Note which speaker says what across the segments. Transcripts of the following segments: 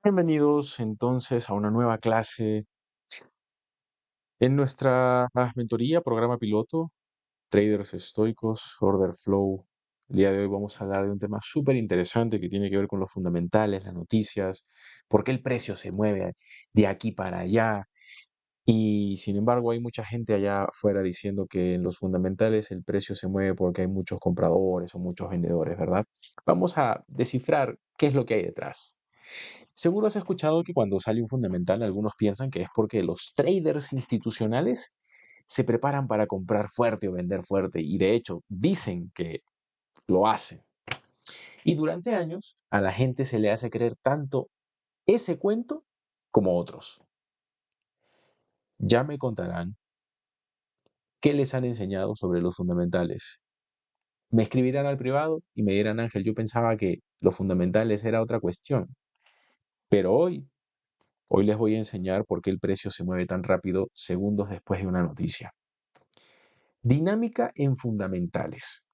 Speaker 1: Bienvenidos entonces a una nueva clase en nuestra mentoría, programa piloto, Traders Estoicos, Order Flow. El día de hoy vamos a hablar de un tema súper interesante que tiene que ver con los fundamentales, las noticias, por qué el precio se mueve de aquí para allá. Y sin embargo hay mucha gente allá afuera diciendo que en los fundamentales el precio se mueve porque hay muchos compradores o muchos vendedores, ¿verdad? Vamos a descifrar qué es lo que hay detrás. Seguro has escuchado que cuando sale un fundamental, algunos piensan que es porque los traders institucionales se preparan para comprar fuerte o vender fuerte, y de hecho dicen que lo hacen. Y durante años a la gente se le hace creer tanto ese cuento como otros. Ya me contarán qué les han enseñado sobre los fundamentales. Me escribirán al privado y me dirán: Ángel, yo pensaba que los fundamentales era otra cuestión, pero hoy les voy a enseñar por qué el precio se mueve tan rápido segundos después de una noticia. Dinámica en fundamentales.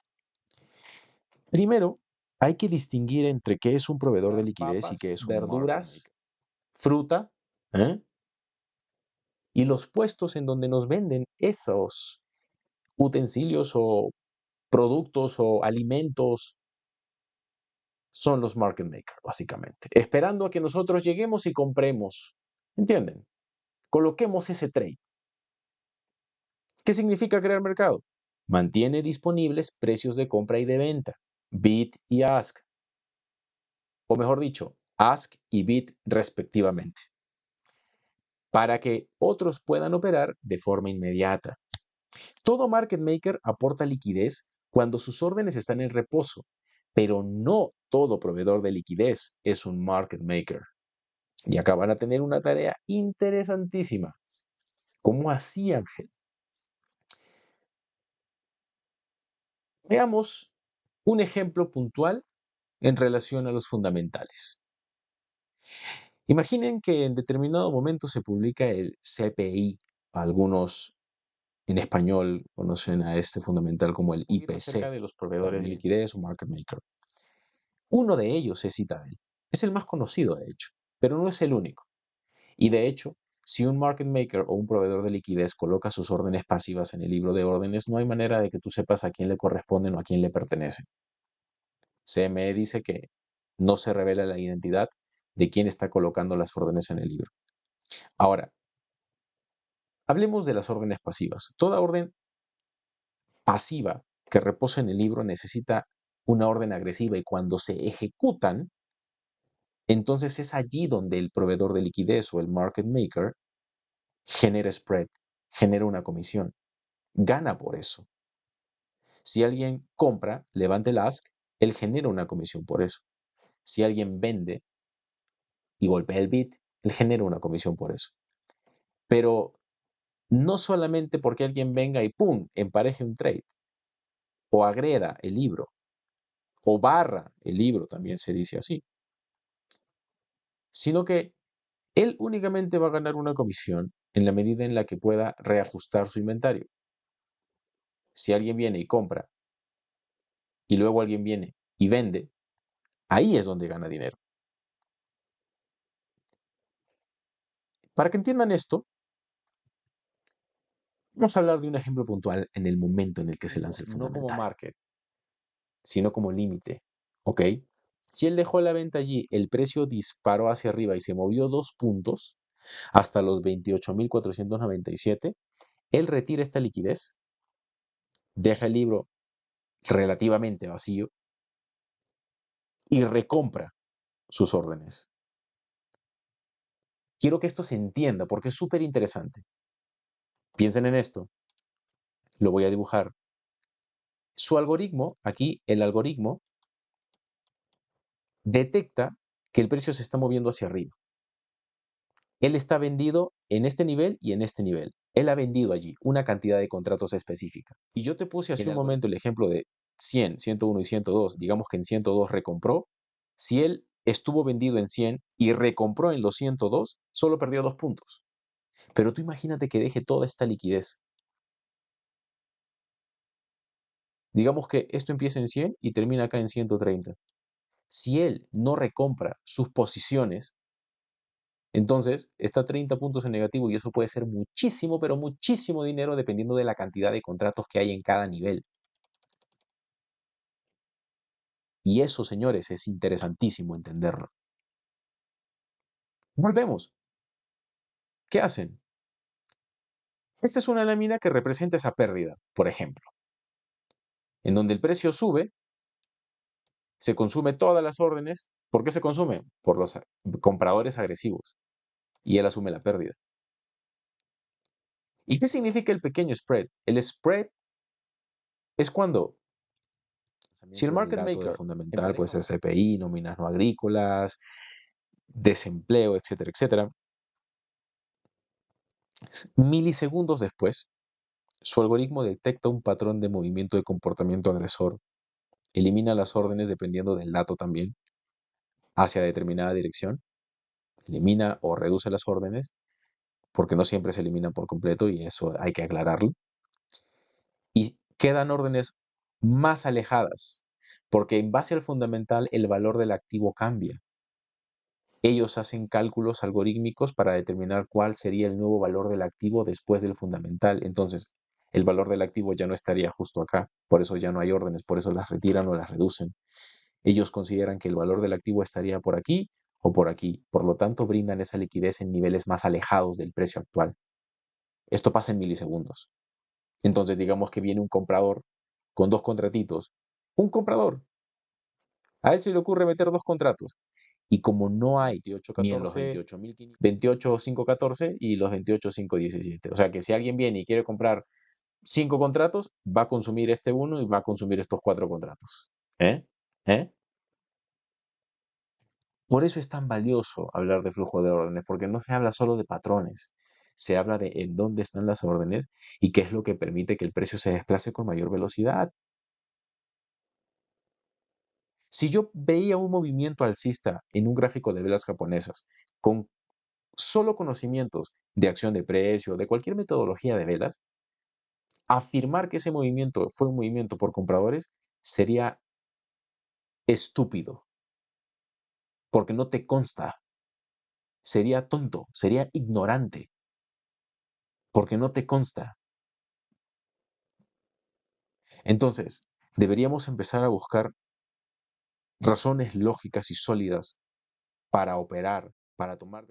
Speaker 1: Primero, hay que distinguir entre qué es un proveedor de liquidez y qué es un verduras, fruta, ¿eh? Y los puestos en donde nos venden esos utensilios o productos o alimentos son los market makers, básicamente, esperando a que nosotros lleguemos y compremos. ¿Entienden? Coloquemos ese trade. ¿Qué significa crear mercado? Mantiene disponibles precios de compra y de venta, bid y ask, o mejor dicho, ask y bid respectivamente, para que otros puedan operar de forma inmediata. Todo market maker aporta liquidez cuando sus órdenes están en reposo, pero no todo proveedor de liquidez es un market maker. Y acá van a tener una tarea interesantísima. ¿Cómo así, Ángel? Veamos un ejemplo puntual en relación a los fundamentales. Imaginen que en determinado momento se publica el CPI. Algunos en español conocen a este fundamental como el IPC, acerca de los proveedores de liquidez o market maker. Uno de ellos es Citadel. Es el más conocido, de hecho, pero no es el único. Y de hecho, si un market maker o un proveedor de liquidez coloca sus órdenes pasivas en el libro de órdenes, no hay manera de que tú sepas a quién le corresponden o a quién le pertenecen. CME dice que no se revela la identidad de quién está colocando las órdenes en el libro. Ahora, hablemos de las órdenes pasivas. Toda orden pasiva que reposa en el libro necesita una orden agresiva, y cuando se ejecutan, entonces es allí donde el proveedor de liquidez o el market maker genera spread, genera una comisión, gana por eso. Si alguien compra, levanta el ask, él genera una comisión por eso. Si alguien vende y golpea el bid, él genera una comisión por eso. Pero no solamente porque alguien venga y ¡pum!, empareje un trade, o agreda el libro, o barra el libro, también se dice así, sino que él únicamente va a ganar una comisión en la medida en la que pueda reajustar su inventario. Si alguien viene y compra y luego alguien viene y vende, ahí es donde gana dinero. Para que entiendan esto, vamos a hablar de un ejemplo puntual en el momento en el que se lanza el fundamental. No como market, sino como límite, ¿ok? Si él dejó la venta allí, el precio disparó hacia arriba y se movió 2 puntos hasta los 28.497, él retira esta liquidez, deja el libro relativamente vacío y recompra sus órdenes. Quiero que esto se entienda porque es súper interesante. Piensen en esto. Lo voy a dibujar. Su algoritmo, aquí el algoritmo, detecta que el precio se está moviendo hacia arriba. Él está vendido en este nivel y en este nivel. Él ha vendido allí una cantidad de contratos específica. Y yo te puse hace un momento el ejemplo de 100, 101 y 102. Digamos que en 102 recompró. Si él estuvo vendido en 100 y recompró en los 102, solo perdió 2 puntos. Pero tú imagínate que deje toda esta liquidez. Digamos que esto empieza en 100 y termina acá en 130. Si él no recompra sus posiciones, Entonces, está 30 puntos en negativo y eso puede ser muchísimo, pero muchísimo dinero dependiendo de la cantidad de contratos que hay en cada nivel. Y eso, señores, es interesantísimo entenderlo. Volvemos. ¿Qué hacen? Esta es una lámina que representa esa pérdida, por ejemplo, en donde el precio sube, se consume todas las órdenes. ¿Por qué se consume? Por los compradores agresivos. Y él asume la pérdida. ¿Y qué significa el pequeño spread? El spread es cuando, si el market maker fundamental puede ser CPI, nóminas no agrícolas, desempleo, etcétera, etcétera, milisegundos después, su algoritmo detecta un patrón de movimiento de comportamiento agresor, elimina las órdenes dependiendo del dato también, hacia determinada dirección, elimina o reduce las órdenes, porque no siempre se eliminan por completo y eso hay que aclararlo, y quedan órdenes más alejadas, porque en base al fundamental el valor del activo cambia. Ellos hacen cálculos algorítmicos para determinar cuál sería el nuevo valor del activo después del fundamental. Entonces, el valor del activo ya no estaría justo acá, por eso ya no hay órdenes, por eso las retiran o las reducen. Ellos consideran que el valor del activo estaría por aquí o por aquí, por lo tanto brindan esa liquidez en niveles más alejados del precio actual. Esto pasa en milisegundos. Entonces, digamos que viene un comprador con dos contratitos. Un comprador. A él se le ocurre meter dos contratos. Y como no hay ni en los 28.514 y los 28.517. O sea que si alguien viene y quiere comprar 5 contratos, va a consumir este uno y va a consumir estos 4 contratos. ¿Eh? ¿Eh? Por eso es tan valioso hablar de flujo de órdenes, porque no se habla solo de patrones, se habla de en dónde están las órdenes y qué es lo que permite que el precio se desplace con mayor velocidad. Si yo veía un movimiento alcista en un gráfico de velas japonesas con solo conocimientos de acción de precio, de cualquier metodología de velas, afirmar que ese movimiento fue un movimiento por compradores sería estúpido, porque no te consta. Sería tonto, sería ignorante, porque no te consta. Entonces, deberíamos empezar a buscar razones lógicas y sólidas para operar, para tomar